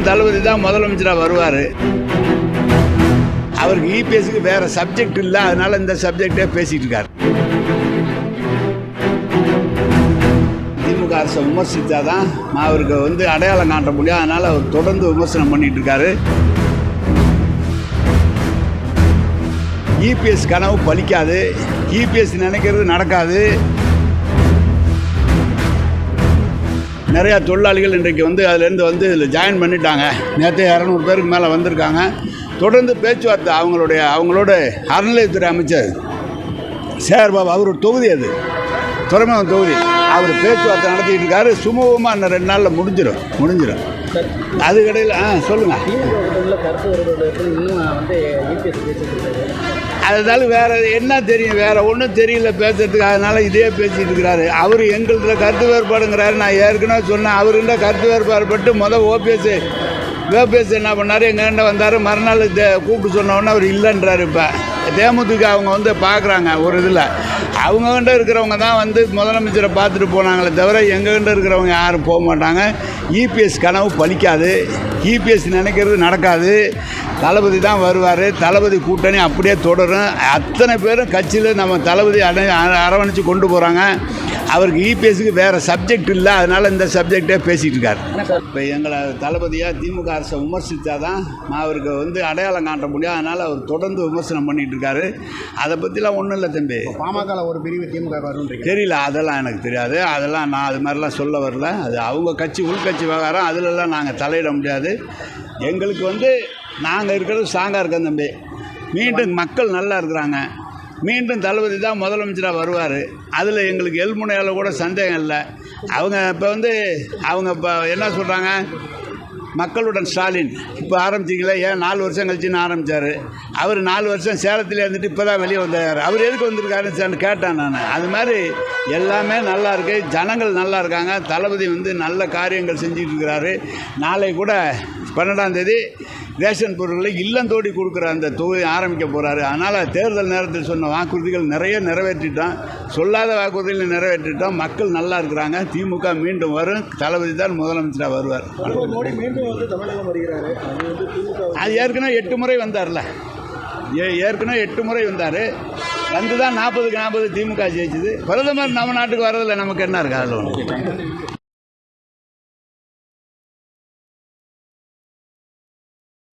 தளபதி தான் முதலமைச்சராக வருவார். அவருக்கு இபிஎஸ்க்கு வேறு சப்ஜெக்ட் இல்லை, அதனால் இந்த சப்ஜெக்டே பேசிகிட்டு இருக்கார். திமுக அரசை விமர்சித்தா தான் அவருக்கு அடையாளம் காட்ட முடியும். அதனால் அவர் தொடர்ந்து விமர்சனம் பண்ணிகிட்டு இருக்காரு. இபிஎஸ் கனவு பலிக்காது, இபிஎஸ் நினைக்கிறது நடக்காது. நிறையா தொழிலாளிகள் இன்றைக்கு அதுலேருந்து இதில் ஜாயின் பண்ணிட்டாங்க. நேற்று 200 பேருக்கு மேலே வந்திருக்காங்க. தொடர்ந்து பேச்சுவார்த்தை அவங்களோட அறநிலையத்துறை அமைச்சர் சேர்பாபு, அவரோட தொகுதி, அது துறைமுகம் தொகுதி, அவர் பேச்சுவார்த்தை நடத்திட்டு இருக்காரு. சுமூகமாக இன்னும் 2 நாளில் முடிஞ்சிடும். அதுக்கடையில் சொல்லுங்கள். அதனால வேறு என்ன தெரியும், வேறு ஒன்றும் தெரியல பேசுறதுக்கு. அதனால் இதே பேசிகிட்டு இருக்கிறாரு. அவர் எங்கள்கிட்ட கருத்து வேறுபாடுங்கிறாரு. நான் ஏற்கனவே சொன்னேன், அவர்கிட்ட கருத்து வேறுபாடுபட்டு ஓபிஎஸ் என்ன பண்ணார், எங்கள்கிட்ட வந்தார். மறுநாள் கூப்பிட்டு சொன்னோன்னே அவர் இல்லைன்றார். இப்போ தேமுதிக அவங்க பார்க்குறாங்க. ஒரு இதில் அவங்ககிட்ட இருக்கிறவங்க தான் முதலமைச்சரை பார்த்துட்டு போனாங்களே தவிர எங்ககிட்ட இருக்கிறவங்க யாரும் போக மாட்டாங்க. இபிஎஸ் கனவு பலிக்காது, இபிஎஸ் நினைக்கிறது நடக்காது. தளபதி தான் வருவார். தளபதி கூட்டணி அப்படியே தொடரும். அத்தனை பேரும் கட்சியில் நம்ம தளபதி அரவணைச்சு கொண்டு போகிறாங்க. அவருக்கு இபிஎஸ்க்கு வேறு சப்ஜெக்ட் இல்லை, அதனால் இந்த சப்ஜெக்டே பேசிகிட்டு இருக்கார். இப்போ எங்களை தளபதியாக திமுக அரசை விமர்சித்தா தான் அவருக்கு அடையாளம் காட்ட முடியும். அதனால் அவர் தொடர்ந்து விமர்சனம் பண்ணிகிட்டு இருக்காரு. அதை பற்றிலாம் ஒன்றும் இல்லை தம்பி. பாமக ஒரு பிரிவு திமுக வரும் தெரியல, அதெல்லாம் எனக்கு தெரியாது. அதெல்லாம் நான் அது மாதிரிலாம் சொல்ல வரல. அது அவங்க கட்சி, உள்கட்சி விவகாரம். அதிலெல்லாம் நாங்கள் தலையிட முடியாது. எங்களுக்கு நாங்கள் இருக்கிறது ஸ்ட்ராங்காக இருக்கோம் தம்பி. மீண்டும் மக்கள் நல்லா இருக்கிறாங்க. மீண்டும் தளபதி தான் முதலமைச்சராக வருவார். அதில் எங்களுக்கு எல்முனையால் கூட சந்தேகம் இல்லை. அவங்க இப்போ என்ன சொல்கிறாங்க, மக்களுடன் ஸ்டாலின் இப்போ ஆரம்பிச்சிங்களே, ஏன் 4 வருஷம் கழிச்சுன்னு ஆரம்பித்தார். அவர் 4 வருஷம் சேலத்தில் இருந்துட்டு இப்போ தான் வெளியே வந்தார். அவர் எதுக்கு வந்திருக்காருன்னு கேட்டேன் நான். அது மாதிரி எல்லாமே நல்லா இருக்குது, ஜனங்கள் நல்லா இருக்காங்க. தளபதி நல்ல காரியங்கள் செஞ்சுட்டு இருக்கிறாரு. நாளை கூட 12ஆம் தேதி ரேஷன் பொருட்களை இல்லந்தோடி கொடுக்குற அந்த தொகுதி ஆரம்பிக்க போகிறாரு. அதனால் தேர்தல் நேரத்தில் சொன்ன வாக்குறுதிகள் நிறைய நிறைவேற்றிட்டோம், சொல்லாத வாக்குறுதிகள் நிறைவேற்றிட்டோம். மக்கள் நல்லா இருக்கிறாங்க. திமுக மீண்டும் வரும். தளபதி தான் முதலமைச்சராக வருவார். அது ஏற்கனவே 8 முறை வந்தார்ல, ஏற்கனவே 8 முறை வந்தார். வந்து தான் 40க்கு 40 திமுக ஜெயிச்சுது. பிரதமர் நம்ம நாட்டுக்கு வரதில்லை, நமக்கு என்ன இருக்குது அதில் ஒன்று.